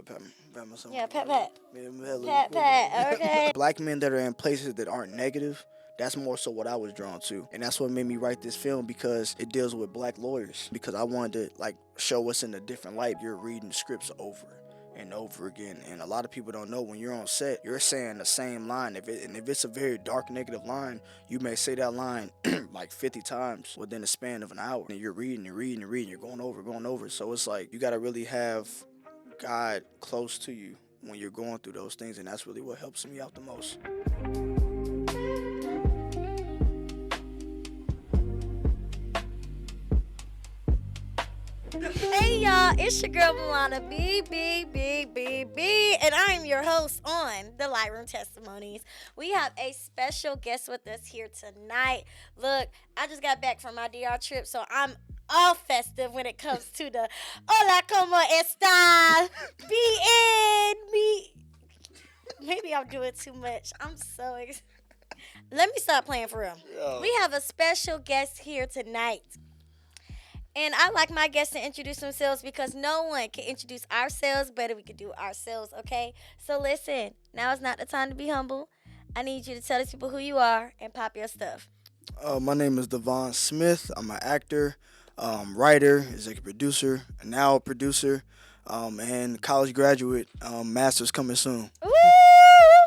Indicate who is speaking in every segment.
Speaker 1: pat myself.
Speaker 2: Yeah, pat pat.
Speaker 1: Yeah,
Speaker 2: Pat pat. Okay.
Speaker 1: Black men that are in places that aren't negative, that's more so what I was drawn to. And that's what made me write this film, because it deals with black lawyers. Because I wanted to show us in a different light. You're reading scripts over and over again. And a lot of people don't know, when you're on set, you're saying the same line. If it's a very dark negative line, you may say that line like 50 times within the span of an hour. And you're reading and reading and reading. You're going over. So it's like you gotta really have God close to you when you're going through those things, and that's really what helps me out the most.
Speaker 2: Hey y'all, it's your girl Milana B, and I am your host on the Lightroom Testimonies. We have a special guest with us here tonight. Look, I just got back from my DR trip, so I'm all festive when it comes to the Hola, como esta? Maybe I'm doing too much. I'm so excited. Let me stop playing for real.
Speaker 1: Yo.
Speaker 2: We have a special guest here tonight. And I like my guests to introduce themselves, because no one can introduce ourselves better we can do ourselves, okay? So listen, now is not the time to be humble. I need you to tell these people who you are and pop your stuff.
Speaker 1: My name is Davon Smith. I'm an actor, writer, executive producer, and now a producer, and college graduate. Master's coming soon.
Speaker 2: Ooh,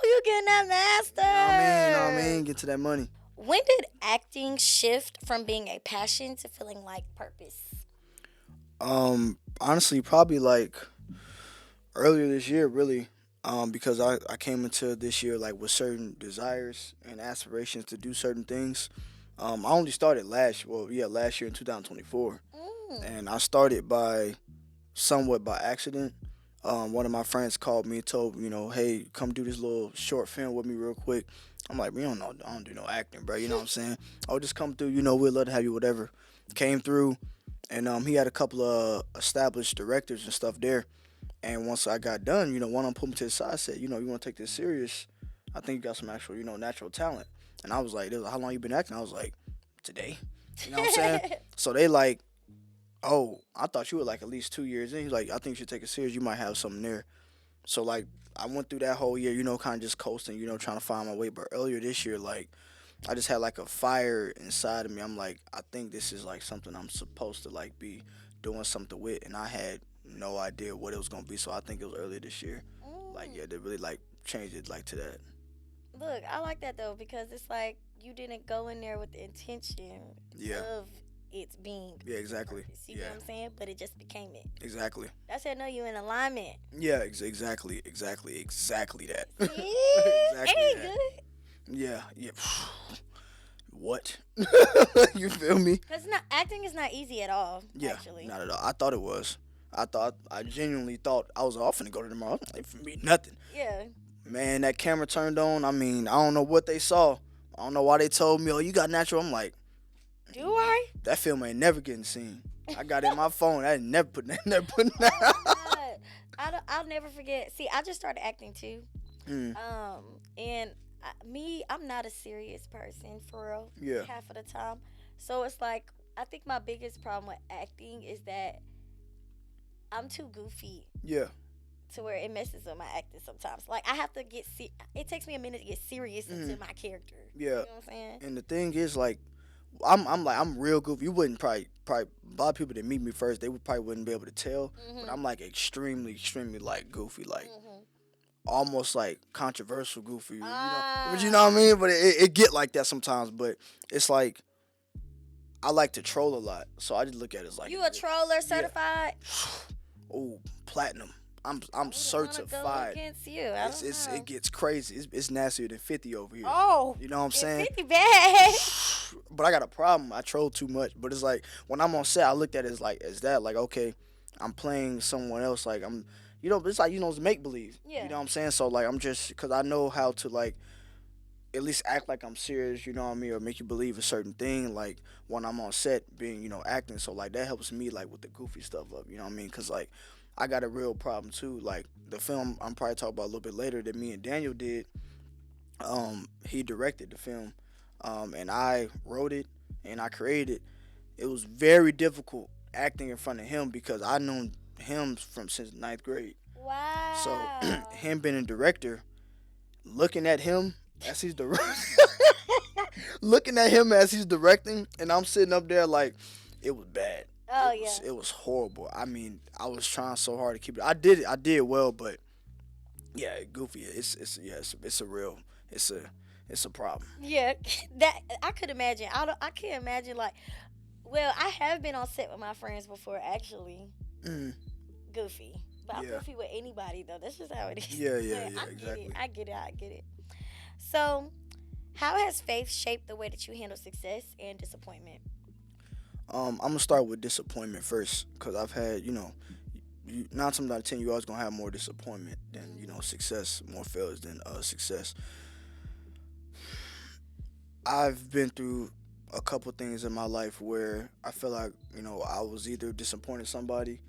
Speaker 2: you getting that master.
Speaker 1: You know what I mean? Get to that money.
Speaker 2: When did acting shift from being a passion to feeling like purpose?
Speaker 1: Honestly, probably earlier this year, really. Because I came into this year with certain desires and aspirations to do certain things. I only started last year in 2024. And I started somewhat by accident. One of my friends called me and told me, hey, come do this little short film with me real quick. I'm like, I don't do no acting, bro. You know what I'm saying? I'll just come through, we'd love to have you, whatever. Came through, and he had a couple of established directors and stuff there. And once I got done, one of them put me to the side, said, you want to take this serious? I think you got some actual, natural talent. And I was like, how long you been acting? I was like, today. You know what I'm saying? So they oh, I thought you were at least 2 years in. He's like, I think you should take it serious. You might have something there. So I went through that whole year, kind of just coasting, trying to find my way. But earlier this year, I just had a fire inside of me. I'm like, I think this is something I'm supposed to be doing something with. And I had no idea what it was going to be. So I think it was earlier this year. They really changed it to that.
Speaker 2: Look, I like that though, because it's you didn't go in there with the intention of it's being
Speaker 1: exactly
Speaker 2: purpose, you know what I'm saying, but it just became it.
Speaker 1: Exactly.
Speaker 2: That's how I know you in alignment.
Speaker 1: Exactly that.
Speaker 2: See?
Speaker 1: Exactly
Speaker 2: Ain't
Speaker 1: that.
Speaker 2: Good.
Speaker 1: Yeah What? You feel me?
Speaker 2: Because acting is not easy at all. Actually,
Speaker 1: not at all. I thought it was. I genuinely thought I was off to go to tomorrow. It for me nothing.
Speaker 2: Yeah.
Speaker 1: Man, that camera turned on. I don't know what they saw. I don't know why they told me, oh, you got natural. I'm like,
Speaker 2: do I?
Speaker 1: That film ain't never getting seen. I got it in my phone. I never put that.
Speaker 2: I'll never forget. See, I just started acting too. And I'm not a serious person for real.
Speaker 1: Yeah.
Speaker 2: Half of the time. So it's I think my biggest problem with acting is that I'm too goofy.
Speaker 1: Yeah. To
Speaker 2: where it messes with my acting sometimes. I have to get it takes me a minute to get serious into my character.
Speaker 1: Yeah.
Speaker 2: You know what I'm saying?
Speaker 1: And the thing is, I'm real goofy. You wouldn't probably a lot of people that meet me first, they probably wouldn't be able to tell. But I'm extremely goofy, almost controversial goofy. But you know what I mean? But it get like that sometimes. But it's I like to troll a lot, so I just look at it as
Speaker 2: you a troller certified?
Speaker 1: Oh, platinum. I'm certified.
Speaker 2: Go against you.
Speaker 1: It gets crazy. It's nastier than 50 over here.
Speaker 2: Oh,
Speaker 1: you know what I'm saying?
Speaker 2: 50 bad.
Speaker 1: But I got a problem. I troll too much. But it's when I'm on set, I look at it as that. Okay, I'm playing someone else. I'm, it's it's make believe.
Speaker 2: Yeah.
Speaker 1: You know what I'm saying? So I'm just, because I know how to at least act like I'm serious. You know what I mean? Or make you believe a certain thing. When I'm on set, being acting. So that helps me with the goofy stuff up. You know what I mean? Because I got a real problem too. The film I'm probably talking about a little bit later that me and Daniel did. He directed the film, and I wrote it and I created it. It was very difficult acting in front of him because I known him since 9th grade. So
Speaker 2: Wow.
Speaker 1: him being a director, looking at him as he's looking at him as he's directing, and I'm sitting up there like, it was bad.
Speaker 2: Oh yeah.
Speaker 1: It was horrible. I mean, I was trying so hard to keep it. I did it. I did well, but yeah, goofy. It's yeah. It's a real. It's a it's a problem.
Speaker 2: Yeah, that I could imagine. I can't imagine like. Well, I have been on set with my friends before, actually.
Speaker 1: Mm,
Speaker 2: Goofy, but I'm
Speaker 1: yeah.
Speaker 2: goofy with anybody though. That's just how it is.
Speaker 1: Yeah. Yeah.
Speaker 2: But
Speaker 1: Yeah.
Speaker 2: I get it.
Speaker 1: Exactly.
Speaker 2: I get it. I get it. So, how has faith shaped the way that you handle success and disappointment?
Speaker 1: I'm gonna start with disappointment first, cause I've had you 9 times out of 10 you always gonna have more disappointment than success, more failures than success. I've been through a couple things in my life where I feel like I was either disappointed somebody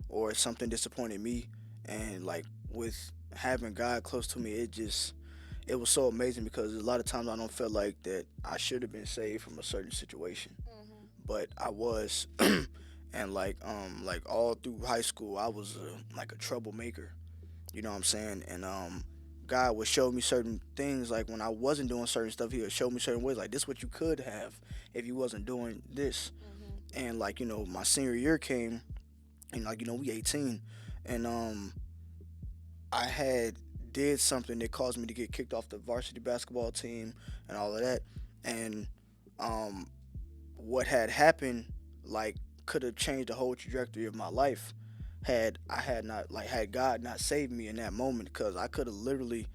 Speaker 1: or something disappointed me, and like with having God close to me, it was so amazing because a lot of times I don't feel like that I should have been saved from a certain situation,
Speaker 2: Mm-hmm.
Speaker 1: but I was, and like all through high school I was like a troublemaker. You know what I'm saying? And God would show me certain things, like when I wasn't doing certain stuff, He would show me certain ways, like this what you could have if you wasn't doing this.
Speaker 2: Mm-hmm.
Speaker 1: And like my senior year came, and like we 18, and I had did something that caused me to get kicked off the varsity basketball team and all of that. And um, what had happened, like, could have changed the whole trajectory of my life had I had not, like, had God not saved me in that moment, because I would have literally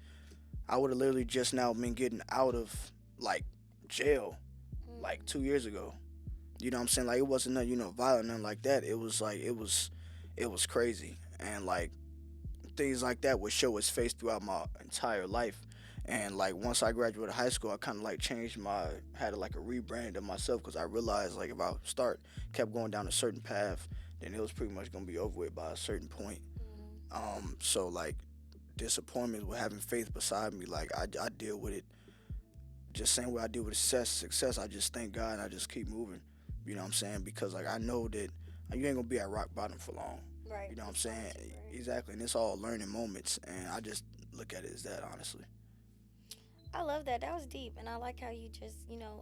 Speaker 1: just now been getting out of, like, jail like
Speaker 2: Mm-hmm.
Speaker 1: 2 years ago. You know what I'm saying? Like, it wasn't nothing violent, nothing like that. It was like it was crazy. And like things like that would show its face throughout my entire life. And like once I graduated high school, I kind of like changed my had like a rebrand of myself, because I realized like if I kept going down a certain path, then it was pretty much gonna be over with by a certain point.
Speaker 2: Mm-hmm.
Speaker 1: So like disappointment with having faith beside me, like I deal with it just same way I deal with success. I just thank God and I just keep moving. You know what I'm saying? Because like I know that you ain't gonna be at rock bottom for long.
Speaker 2: Right.
Speaker 1: You know what I'm
Speaker 2: It's
Speaker 1: saying?
Speaker 2: not temporary.
Speaker 1: Exactly, and it's all learning moments, and I just look at it as that, honestly.
Speaker 2: I love that. That was deep, and I like how you just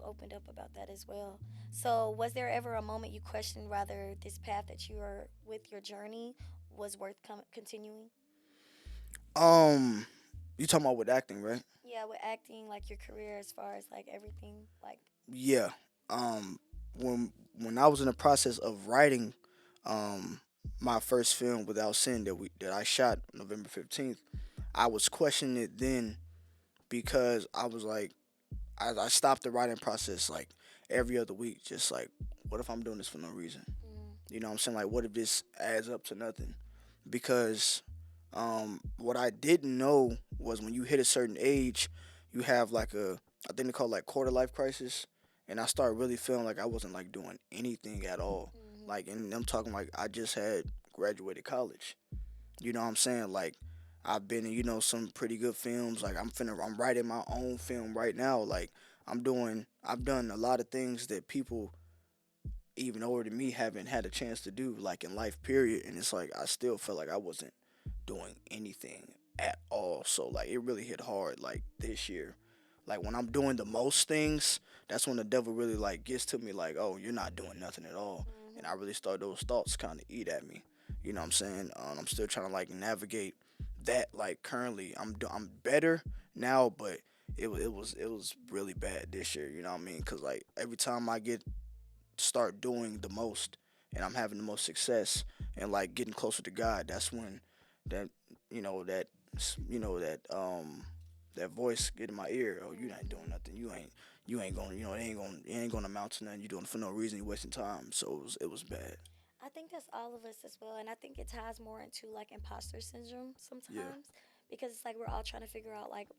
Speaker 2: opened up about that as well. So, was there ever a moment you questioned whether this path that you are with your journey was worth continuing?
Speaker 1: Um, you talking about with acting, right?
Speaker 2: Yeah, with acting, like your career, as far as like everything, like.
Speaker 1: Yeah. Um, when I was in the process of writing, um, my first film Without Sin that I shot November 15th, I was questioning it then, because I was like, I stopped the writing process like every other week, just like, what if I'm doing this for no reason?
Speaker 2: Mm,
Speaker 1: You know what I'm saying? Like, what if this adds up to nothing? Because what I didn't know was when you hit a certain age, you have like I think they call it like quarter life crisis. And I started really feeling like I wasn't like doing anything at all.
Speaker 2: mm-hmm.
Speaker 1: Like, and I'm talking like I just had graduated college. You know what I'm saying? Like, I've been in, some pretty good films. Like, I'm writing my own film right now. Like, I've done a lot of things that people even older than me haven't had a chance to do, like in life, period. And it's like I still felt like I wasn't doing anything at all. So like it really hit hard like this year. Like when I'm doing the most things, that's when the devil really like gets to me like, oh, you're not doing nothing at all. And I
Speaker 2: Mm-hmm.
Speaker 1: really start those thoughts kind of eat at me. You know what I'm saying? I'm still trying to like navigate that. Like currently, I'm better now, but it was really bad this year. You know what I mean? Cause like every time I get start doing the most and I'm having the most success and like getting closer to God, that's when that that that voice get in my ear. Oh, you ain't doing
Speaker 2: Mm-hmm.
Speaker 1: nothing. You ain't going. It ain't gonna amount to nothing. You doing it for no reason. You wasting time. So it was bad.
Speaker 2: I think that's all of us as well, and I think it ties more into like imposter syndrome
Speaker 1: Yeah.
Speaker 2: sometimes because it's like we're all trying to figure out like,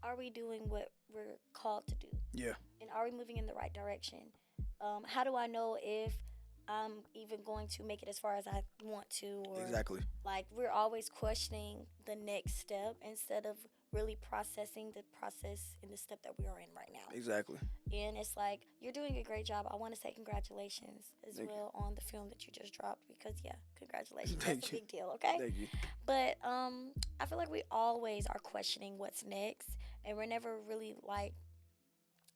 Speaker 2: are we doing what we're called to do,
Speaker 1: Yeah.
Speaker 2: and are we moving in the right direction? How do I know if I'm even going to make it as far as I want to, or
Speaker 1: Exactly.
Speaker 2: like we're always questioning the next step instead of really processing the process in the step that we are in right now.
Speaker 1: Exactly.
Speaker 2: end, it's like you're doing a great job. I want to say congratulations as
Speaker 1: Thank
Speaker 2: well on the film that you just dropped because yeah,
Speaker 1: you.
Speaker 2: congratulations. That's a
Speaker 1: Thank you.
Speaker 2: big deal, okay?
Speaker 1: Thank you.
Speaker 2: But I feel like we always are questioning what's next, and we're never really like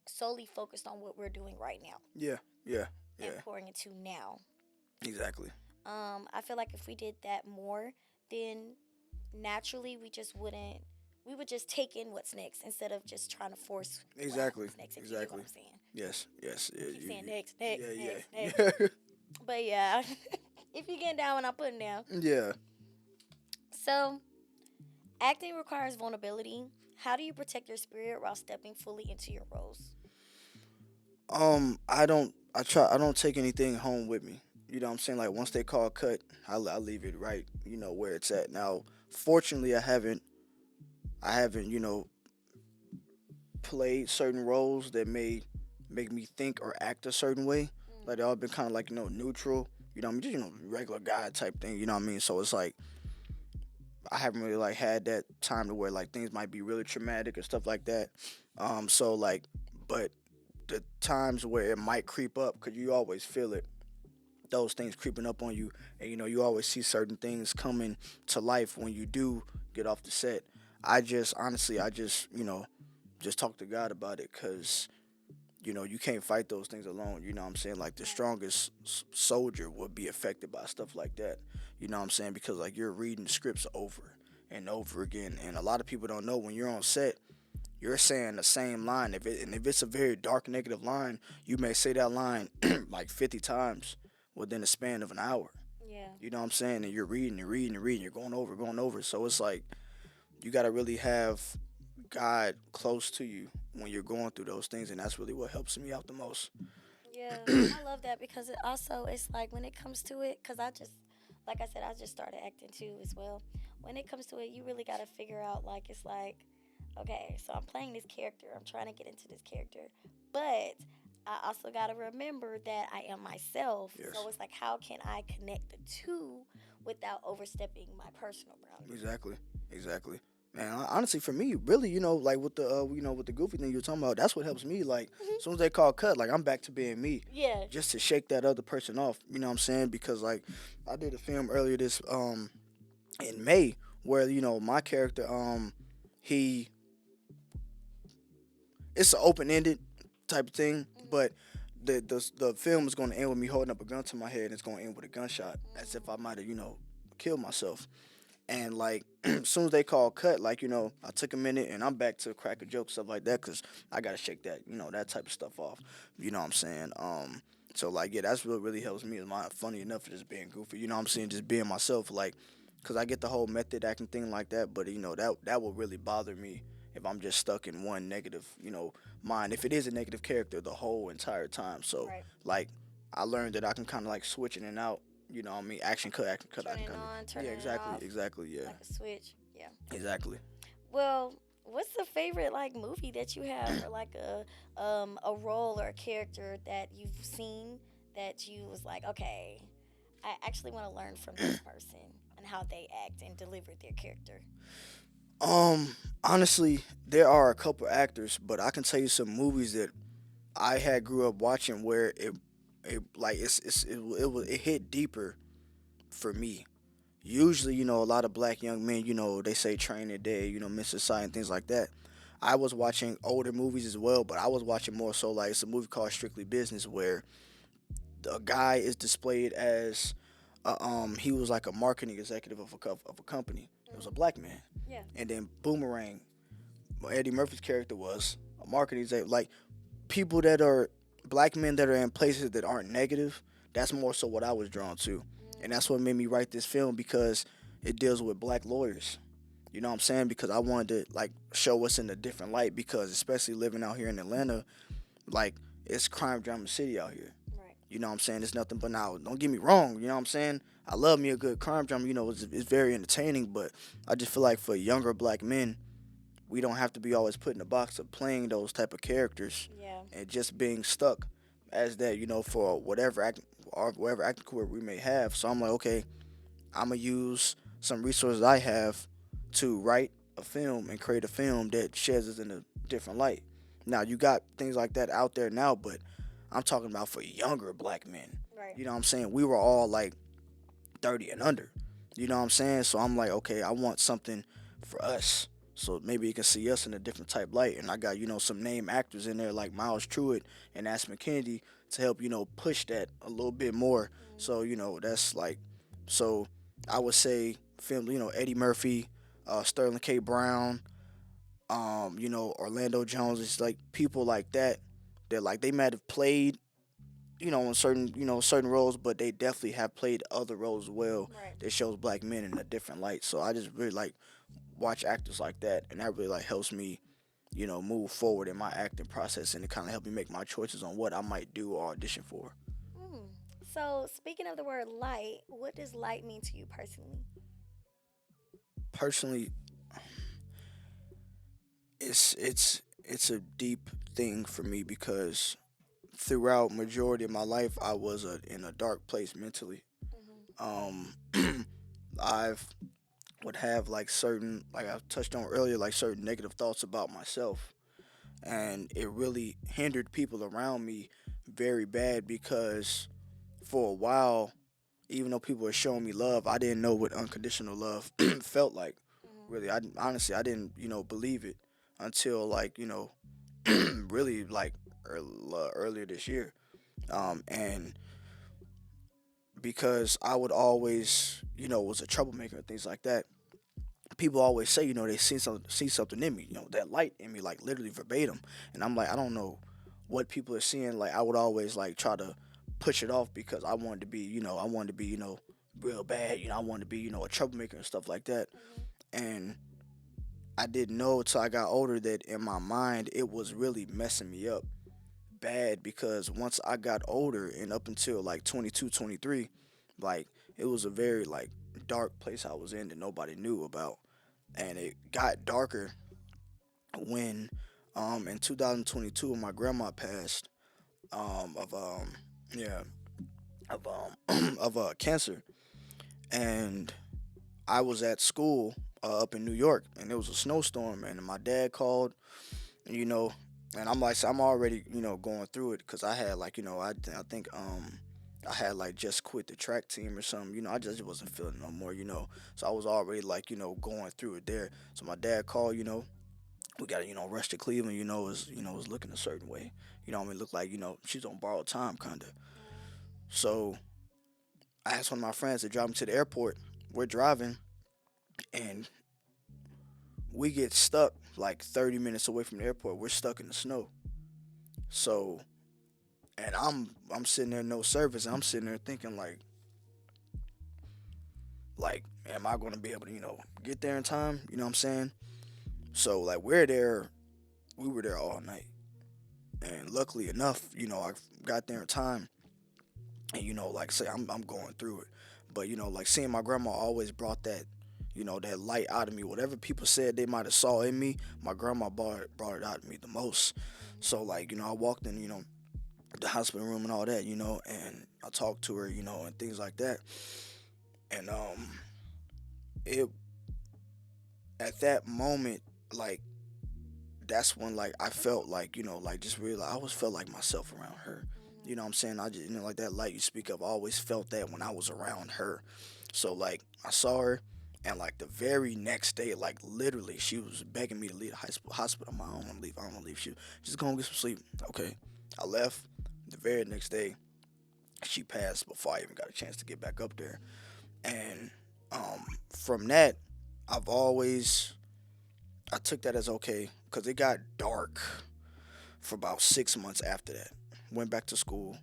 Speaker 2: solely focused on what we're doing right now
Speaker 1: Yeah. Yeah.
Speaker 2: and
Speaker 1: Yeah.
Speaker 2: pouring into now.
Speaker 1: Exactly.
Speaker 2: I feel like if we did that more, then naturally we just wouldn't. We would just take in what's next instead of just trying to force what
Speaker 1: Exactly.
Speaker 2: happens next. If you get what
Speaker 1: Exactly.
Speaker 2: I'm saying.
Speaker 1: Yes. Yes.
Speaker 2: I
Speaker 1: Yeah.
Speaker 2: keep saying next,
Speaker 1: Yeah.
Speaker 2: next,
Speaker 1: Yeah.
Speaker 2: next, next.
Speaker 1: Yeah.
Speaker 2: But yeah, if you getting down when I'm putting down.
Speaker 1: Yeah.
Speaker 2: So acting requires vulnerability. How do you protect your spirit while stepping fully into your roles?
Speaker 1: I don't. I try. I don't take anything home with me. You know what I'm saying? Like once they call cut, I leave it right. You know where it's at. Now, fortunately, I haven't. I haven't. Played certain roles that may make me think or act a certain way. Like they all been kind of like neutral. You know what I mean? Just regular guy type thing. You know what I mean? So it's like I haven't really like had that time to where like things might be really traumatic or stuff like that. So like, but the times where it might creep up, cause you always feel it, those things creeping up on you, and you always see certain things coming to life when you do get off the set. I just honestly, I just talk to God about it, cause you can't fight those things alone. You know what I'm saying? Like the strongest soldier would be affected by stuff like that. You know what I'm saying? Because like you're reading scripts over and over again, and a lot of people don't know when you're on set, you're saying the same line. If it's a very dark negative line, you may say that line like 50 times within the span of an hour.
Speaker 2: Yeah.
Speaker 1: You know what I'm saying? And you're reading and reading and reading. You're going over, going over. So it's like you got to really have God close to you when you're going through those things, and that's really what helps me out the most.
Speaker 2: Yeah, I love that because it also it's like when it comes to it, because I just, like I said, I just started acting too as well. When it comes to it, you really got to figure out like it's like, okay, so I'm playing this character, I'm trying to get into this character, but I also got to remember that I am myself.
Speaker 1: Yes,
Speaker 2: So it's like, how can I connect the two without overstepping my personal boundaries?
Speaker 1: exactly, exactly. Man, honestly, for me, really, like with the, with the goofy thing you're talking about, that's what helps me. Like, as soon as they call cut, like I'm back to being me,
Speaker 2: Yeah.
Speaker 1: just to shake that other person off. You know what I'm saying? Because like, I did a film earlier this in May where my character he it's an open ended type of thing, but the film is going to end with me holding up a gun to my head, and it's going to end with a gunshot, as if I might have killed myself. And like, as soon as they call cut, like I took a minute and I'm back to crack a joke, stuff like that, cause I gotta shake that that type of stuff off. You know what I'm saying? So like, yeah, that's what really helps me. Is my funny enough for just being goofy. You know what I'm saying? Just being myself, like, cause I get the whole method acting thing like that, but that will really bother me if I'm just stuck in one negative mind. If it is a negative character the whole entire time, so
Speaker 2: Right.
Speaker 1: like, I learned that I can kind of like switch in and out. You know what I mean? Action cut. I can
Speaker 2: Turning
Speaker 1: kind of.
Speaker 2: on,
Speaker 1: Yeah,
Speaker 2: turning it
Speaker 1: exactly,
Speaker 2: off,
Speaker 1: exactly, yeah,
Speaker 2: like a switch. Yeah.
Speaker 1: exactly.
Speaker 2: Well, what's the favorite like movie that you have, or like a role or a character that you've seen that you was like, okay, I actually want to learn from this person and how they act and deliver their character.
Speaker 1: Honestly, there are a couple actors, but I can tell you some movies that I had grew up watching where it like it hit deeper for me. Usually, a lot of black young men, they say Training Day, Miss Society and things like that. I was watching older movies as well, but I was watching more so like it's a movie called Strictly Business where the guy is displayed as he was like a marketing executive of a company. It was a
Speaker 2: Mm.
Speaker 1: black man,
Speaker 2: Yeah.
Speaker 1: and then Boomerang, Eddie Murphy's character was a marketing executive. Like people that are black men that are in places that aren't negative. That's more so what I was drawn to, and that's what made me write this film because it deals with black lawyers. You know what I'm saying? Because I wanted to like show us in a different light because especially living out here in Atlanta, like it's crime drama city out here.
Speaker 2: Right.
Speaker 1: You know what I'm saying? It's nothing but now. Don't get me wrong. You know what I'm saying? I love me a good crime drama. It's very entertaining. But I just feel like for younger black men, we don't have to be always put in the box of playing those type of characters
Speaker 2: Yeah.
Speaker 1: and just being stuck as that. For whatever act or whatever acting career we may have. So I'm like, okay, I'm gonna use some resources I have to write a film and create a film that sheds us in a different light. Now you got things like that out there now, but I'm talking about for younger black men.
Speaker 2: Right.
Speaker 1: You know what I'm saying? We were all like 30 and under. You know what I'm saying? So I'm like, okay, I want something for us. So maybe you can see us in a different type light. And I got, some name actors in there like Miles Truitt and Aspen Kennedy to help, push that a little bit more. So, that's like, so I would say film, Eddie Murphy, Sterling K. Brown, Orlando Jones. It's like people like that that like they might have played in certain certain roles, but they definitely have played other roles as well
Speaker 2: Right.
Speaker 1: that shows black men in a different light. So I just really like watch actors like that, and that really like helps me, move forward in my acting process, and it kind of help me make my choices on what I might do or audition for.
Speaker 2: Mm. So, speaking of the word light, what does light mean to you personally?
Speaker 1: Personally, it's a deep thing for me because throughout majority of my life I was in a dark place mentally.
Speaker 2: Hmm.
Speaker 1: Um, I've would have like certain like I touched on earlier like certain negative thoughts about myself, and it really hindered people around me very bad because for a while, even though people were showing me love, I didn't know what unconditional love felt like. Really, I honestly I didn't believe it until like really like earlier this year. And because I would always was a troublemaker and things like that, people always say, they see something in me, that light in me, like literally verbatim. And I'm like, I don't know what people are seeing. Like I would always like try to push it off because I wanted to be, I wanted to be, real bad. I wanted to be, a troublemaker and stuff like that.
Speaker 2: Hmm.
Speaker 1: And I didn't know until I got older that in my mind it was really messing me up bad because once I got older and up until like 22, 23, like it was a very like dark place I was in that nobody knew about, and it got darker when in 2022 my grandma passed of yeah of of cancer, and I was at school up in New York, and there was a snowstorm, and my dad called, you know and I'm like, so I'm already going through it because I had like I think I had like just quit the track team or something. I just wasn't feeling it no more. So I was already like going through it there. So my dad called, we got to rush to Cleveland. Was looking a certain way. I mean, looked like she's on borrowed time kind of. So I asked one of my friends to drive me to the airport. We're driving, and we get stuck like 30 minutes away from the airport. We're stuck in the snow. So, and I'm sitting there no service. And I'm sitting there thinking like am I going to be able to get there in time? You know what I'm saying? So like we were there all night, and luckily enough, I got there in time. And like I say, I'm going through it, but like seeing my grandma always brought that that light out of me. Whatever people said they might have saw in me, my grandma brought it out of me the most. So like I walked in the hospital room and all that, and I talked to her, and things like that. And it at that moment, like that's when like I felt like like just really I always felt like myself around her. You know what I'm saying? I just like that light you speak of. I always felt that when I was around her. So like I saw her, and like the very next day, like literally, she was begging me to leave the hospital. I'm like, I don't want to leave. I don't want to leave. She just go and get some sleep. Okay, I left. The very next day, she passed before I even got a chance to get back up there. And from that, I've always I took that as okay because it got dark for about 6 months after that. Went back to school.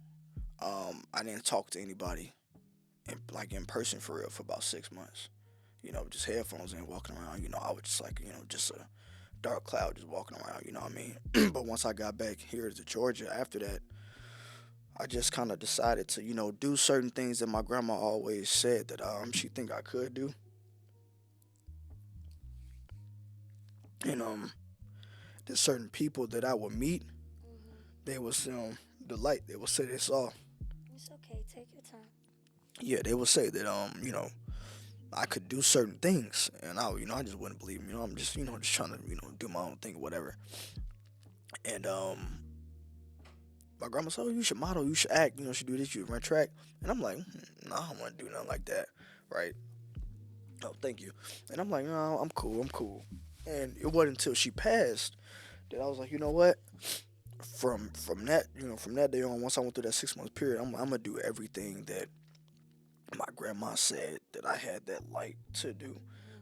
Speaker 1: I didn't talk to anybody like in person for real for about 6 months. Just headphones and walking around. I was just like just a dark cloud just walking around. You know what I mean? But once I got back here to Georgia after that, I just kind of decided to do certain things that my grandma always said that she think I could do. And there's certain people that I would meet,
Speaker 2: Hmm.
Speaker 1: they would the light. They would say they saw.
Speaker 2: It's okay. Take your time.
Speaker 1: Yeah, they would say that I could do certain things, and I just wouldn't believe them. I'm just just trying to do my own thing, or whatever. And my grandma said, "Oh, you should model, you should act, you should do this, you should run track." And I'm like, "Nah, I don't want to do nothing like that, right?" Oh, thank you. And I'm like, "No, I'm cool, I'm cool." And it wasn't until she passed that I was like, you know what? From that, from that day on, once I went through that 6 month period, I'm gonna do everything that my grandma said that I had that light to do,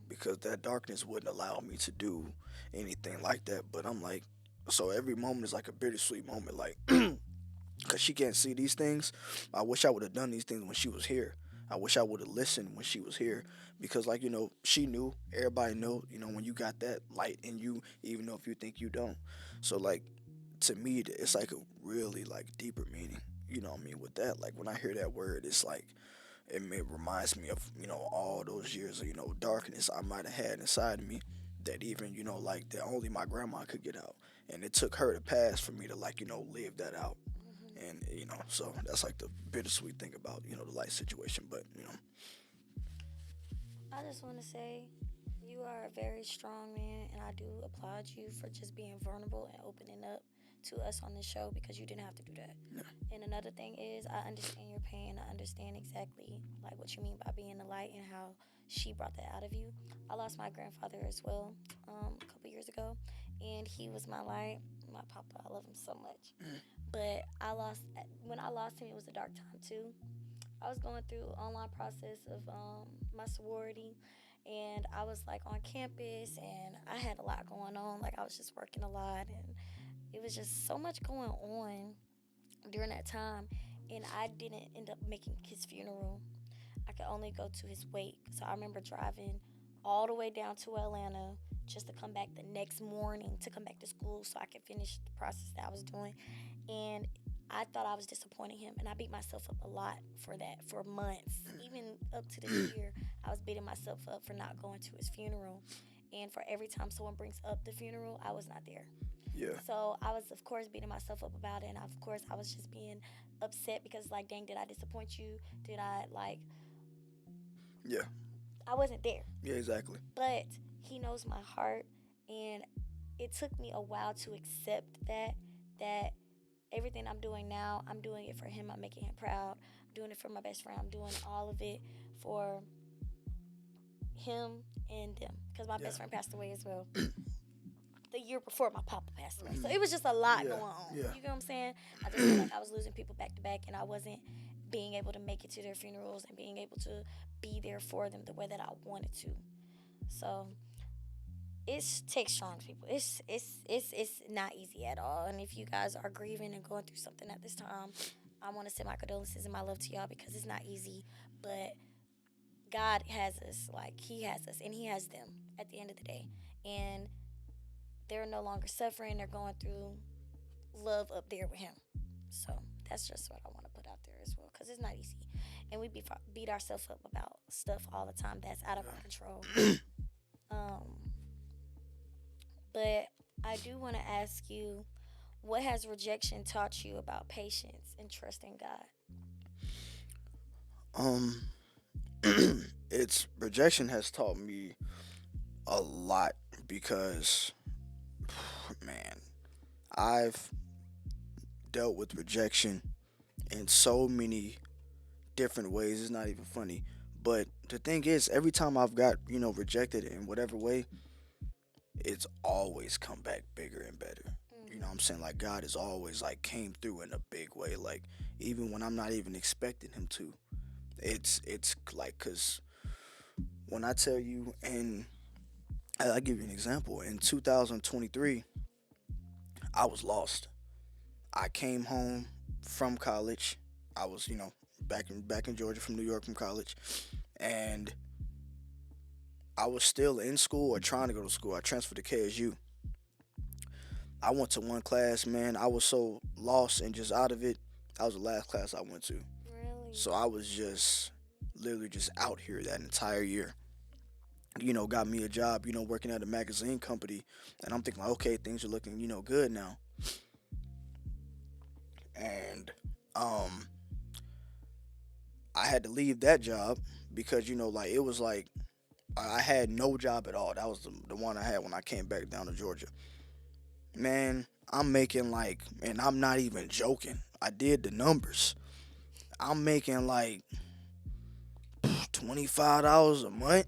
Speaker 1: because that darkness wouldn't allow me to do anything like that. But I'm like, so every moment is like a bittersweet moment, like, because she can't see these things. I wish I would have done these things when she was here. I wish I would have listened when she was here, because, like, she knew, everybody knew, when you got that light in you, even though if you think you don't. So, like, to me, it's like a really, like, deeper meaning. You know what I mean? With that, like, when I hear that word, it's like, reminds me of, all those years of, darkness I might have had inside of me, that even, like, that only my grandma could get out. And it took her to pass for me to, like, live that out. And, so that's like the bittersweet thing about, the life situation. But,
Speaker 2: I just want to say you are a very strong man, and I do applaud you for just being vulnerable and opening up to us on the show because you didn't have to do that.
Speaker 1: yeah,
Speaker 2: And another thing is, I understand your pain. I understand exactly like what you mean by being the light and how she brought that out of you. I lost my grandfather as well a couple years ago, and he was my light. My papa, I love him so much. But when I lost him, it was a dark time too. I was going through online process of my sorority, and I was like on campus, and I had a lot going on. Like I was just working a lot, and it was just so much going on during that time. And I didn't end up making his funeral. I could only go to his wake. So I remember driving all the way down to Atlanta just to come back the next morning to come back to school so I could finish the process that I was doing. And I thought I was disappointing him, and I beat myself up a lot for that for months. Even up to this year, I was beating myself up for not going to his funeral. And for every time someone brings up the funeral, I was not there.
Speaker 1: yeah,
Speaker 2: So I was, of course, beating myself up about it. And of course, I was just being upset because, like, dang, did I disappoint you? Did I, like,
Speaker 1: yeah,
Speaker 2: I wasn't there.
Speaker 1: yeah, exactly.
Speaker 2: But he knows my heart. And it took me a while to accept that everything I'm doing now, I'm doing it for him. I'm making him proud. I'm doing it for my best friend. I'm doing all of it for him and them because my
Speaker 1: Yeah,
Speaker 2: best friend passed away as well the year before my papa passed away. So it was just a lot
Speaker 1: yeah,
Speaker 2: going on.
Speaker 1: yeah,
Speaker 2: You know what I'm saying? I just felt like I was losing people back to back, and I wasn't being able to make it to their funerals and being able to be there for them the way that I wanted to. So it takes strong people. It's not easy at all. And if you guys are grieving and going through something at this time, I want to send my condolences and my love to y'all because it's not easy. But God has us, like He has us, and He has them at the end of the day. And they're no longer suffering. They're going through love up there with Him. So that's just what I want to put out there as well because it's not easy. And we beat ourselves up about stuff all the time that's out of our control. Um, but I do want to ask you, what has rejection taught you about patience and trusting God?
Speaker 1: um, it's rejection has taught me a lot, because, man, I've dealt with rejection in so many different ways. It's not even funny. But the thing is, every time I've got, rejected in whatever way, it's always come back bigger and better. You know what I'm
Speaker 2: Mm-hmm.
Speaker 1: saying? Like, God has always, like, came through in a big way. Like, even when I'm not even expecting him to. It's like, cause when I tell you, and I give you an example. In 2023, I was lost. I came home from college. I was, back in Georgia from New York from college, and I was still in school or trying to go to school. I transferred to KSU. I went to one class, man. I was so lost and just out of it. That was the last class I went to.
Speaker 2: Really?
Speaker 1: So I was just literally just out here that entire year. Got me a job, working at a magazine company. And I'm thinking, like, okay, things are looking, good now. And um, I had to leave that job because, like, it was like I had no job at all. That was the one I had when I came back down to Georgia. Man, I'm making like, and I'm not even joking. I did the numbers. I'm making like $25 a month.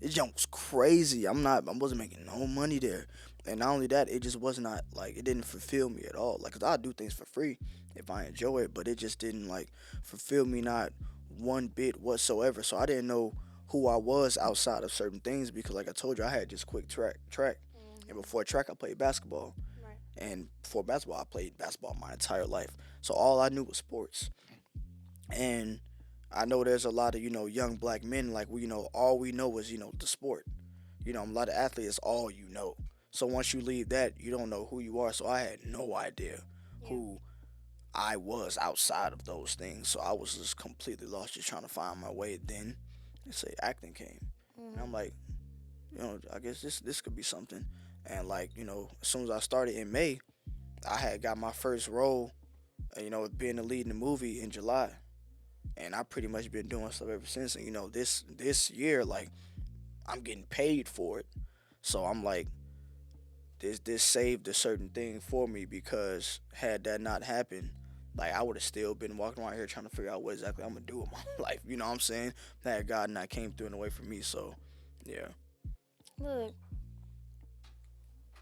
Speaker 1: It jump was crazy. I wasn't making no money there. And not only that, it just was not like it didn't fulfill me at all. Like, 'cause I do things for free if I enjoy it, but it just didn't like fulfill me not one bit whatsoever. So I didn't know who I was outside of certain things because, like I told you, I had just quick track, and
Speaker 2: Hmm.
Speaker 1: before track, I played basketball,
Speaker 2: Right.
Speaker 1: and before basketball, I played basketball my entire life. So all I knew was sports, and I know there's a lot of young black men like all we know is the sport. A lot of athletes is all you know. So once you leave that, you don't know who you are. So I had no idea
Speaker 2: Yeah.
Speaker 1: who I was outside of those things. So I was just completely lost, just trying to find my way. Then they say acting came, and I'm
Speaker 2: Hmm.
Speaker 1: like, I guess this could be something. And like as soon as I started in May, I had got my first role. Being the lead in the movie in July, and I pretty much been doing stuff ever since. And this year, like I'm getting paid for it. So I'm like, this saved a certain thing for me because had that not happened, like I would have still been walking around here trying to figure out what exactly I'm gonna do with my life. You know what I'm saying? That God not came through in a way for me. So yeah,
Speaker 2: Look,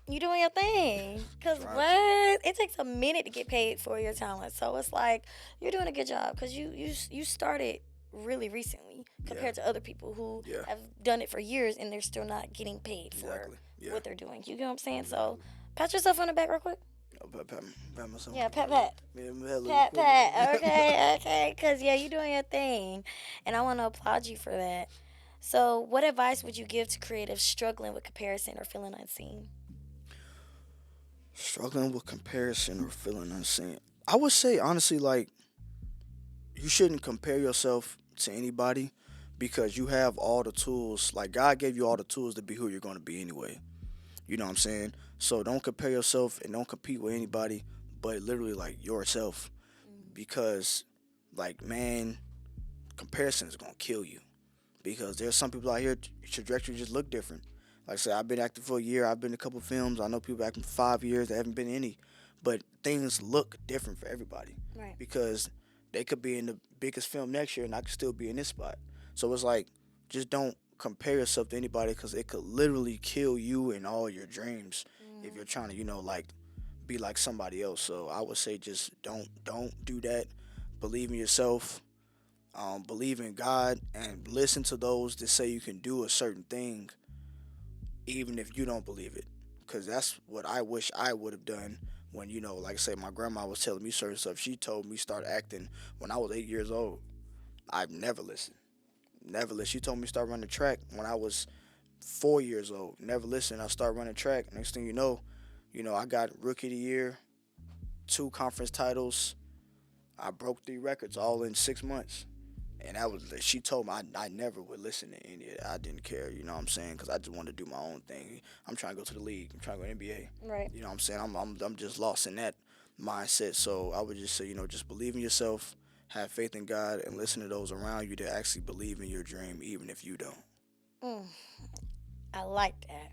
Speaker 2: you doing your thing. Cause
Speaker 1: trying to.
Speaker 2: what? It takes a minute to get paid for your talent. So it's like you're doing a good job. Cause you started really recently
Speaker 1: Yeah,
Speaker 2: compared to other people who
Speaker 1: yeah,
Speaker 2: have done it for years and they're still not getting paid for
Speaker 1: exactly. Yeah,
Speaker 2: what they're doing. You get what I'm saying? So
Speaker 1: exactly.
Speaker 2: pat yourself on the back real quick.
Speaker 1: Pat myself on
Speaker 2: Yeah,
Speaker 1: the back
Speaker 2: pat
Speaker 1: a little,
Speaker 2: pat.
Speaker 1: me and a little
Speaker 2: Pat
Speaker 1: quick. You
Speaker 2: pat.
Speaker 1: know?
Speaker 2: Okay, okay. Cause yeah, you doing your thing, and I want to applaud you for that. So, what advice would you give to creatives struggling with comparison or feeling unseen?
Speaker 1: Struggling with comparison or feeling unseen. I would say honestly, like you shouldn't compare yourself to anybody because you have all the tools. Like God gave you all the tools to be who you're going to be anyway. You know what I'm saying? So don't compare yourself and don't compete with anybody, but literally like yourself because like man, comparison is going to kill you because there's some people out here trajectory just look different. Like I said, I've been acting for a year. I've been in a couple films. I know people acting for 5 years that haven't been in any, but things look different for everybody
Speaker 2: Right.
Speaker 1: because they could be in the biggest film next year and I could still be in this spot. So it's like just don't compare yourself to anybody because it could literally kill you and all your dreams if you're
Speaker 2: Mm-hmm.
Speaker 1: trying to like be like somebody else. So I would say just don't do that. Believe in yourself, believe in God, and listen to those that say you can do a certain thing, even if you don't believe it. Because that's what I wish I would have done when, like I say, my grandma was telling me certain stuff. She told me start acting when I was 8 years old. I've never listened. Never listened. She told me start running track when I was 4 years old. Never listened. I started running track. Next thing I got rookie of the year, two conference titles. I broke three records all in 6 months. And that was she told me I never would listen to any of that. I didn't care, you know what I'm saying? Because I just wanted to do my own thing. I'm trying to go to the league. I'm trying to go to NBA.
Speaker 2: Right.
Speaker 1: You know what I'm saying? I'm just lost in that mindset. So I would just say, just believe in yourself, have faith in God, and listen to those around you that actually believe in your dream, even if you don't.
Speaker 2: Mm, I like that.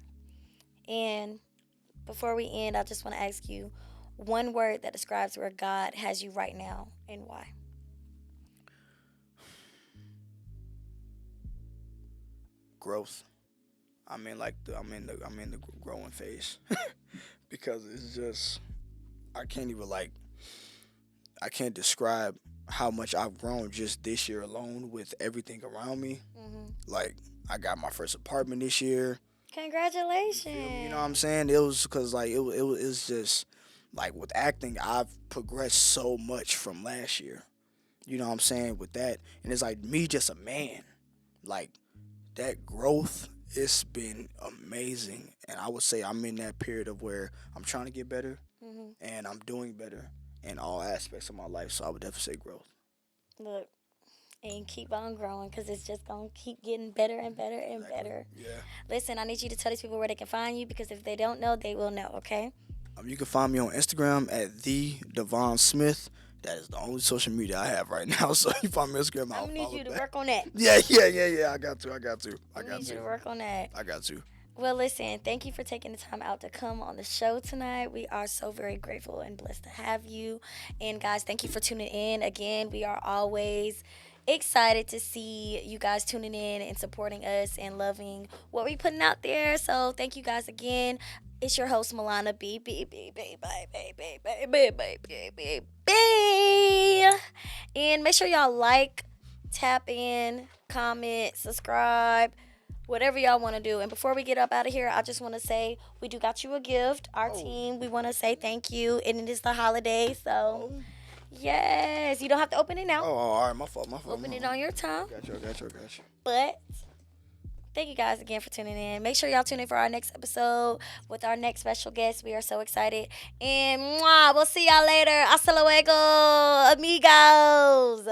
Speaker 2: And before we end, I just want to ask you one word that describes where God has you right now and why.
Speaker 1: Growth. I'm in the growing phase because it's just I can't even like I can't describe how much I've grown just this year alone with everything around me.
Speaker 2: Hmm.
Speaker 1: Like I got my first apartment this year. You feel me? You know what I'm
Speaker 2: Congratulations.
Speaker 1: saying? It was because like it's just like with acting, I've progressed so much from last year. You know what I'm saying with that, and it's like me just a man. Like that growth, it's been amazing, and I would say I'm in that period of where I'm trying to get better
Speaker 2: Hmm.
Speaker 1: and I'm doing better in all aspects of my life. So I would definitely say growth.
Speaker 2: Look, and keep on growing because it's just going to keep getting better and better and
Speaker 1: Exactly.
Speaker 2: better.
Speaker 1: Yeah.
Speaker 2: Listen, I need you to tell these people where they can find you because if they don't know, they will know, okay?
Speaker 1: You can find me on Instagram at the Davon Smith. That is the only social media I have right now. So you find me on Instagram,
Speaker 2: I'm
Speaker 1: I'll
Speaker 2: going to need
Speaker 1: follow
Speaker 2: you to
Speaker 1: back.
Speaker 2: work on that.
Speaker 1: Yeah, yeah, yeah, yeah. I got to. I got to. I
Speaker 2: I'm going to
Speaker 1: got
Speaker 2: need you
Speaker 1: to.
Speaker 2: to work on that.
Speaker 1: I got to.
Speaker 2: Well, listen, thank you for taking the time out to come on the show tonight. We are so very grateful and blessed to have you. And guys, thank you for tuning in. Again, we are always excited to see you guys tuning in and supporting us and loving what we putting out there. So thank you guys again. It's your host Milana B B B B B B B B B B B B B. And make sure y'all like, tap in, comment, subscribe, whatever y'all want to do. And before we get up out of here, I just want to say we do got you a gift. Our
Speaker 1: Oh,
Speaker 2: team, we want to say thank you. And it is the holiday, so
Speaker 1: oh,
Speaker 2: yes, you don't have to open it now.
Speaker 1: all right. My fault. My fault.
Speaker 2: Open it on your time.
Speaker 1: Got you. Got you. Got you.
Speaker 2: But thank you guys again for tuning in. Make sure y'all tune in for our next episode with our next special guest. We are so excited. And we'll see y'all later. Hasta luego, amigos.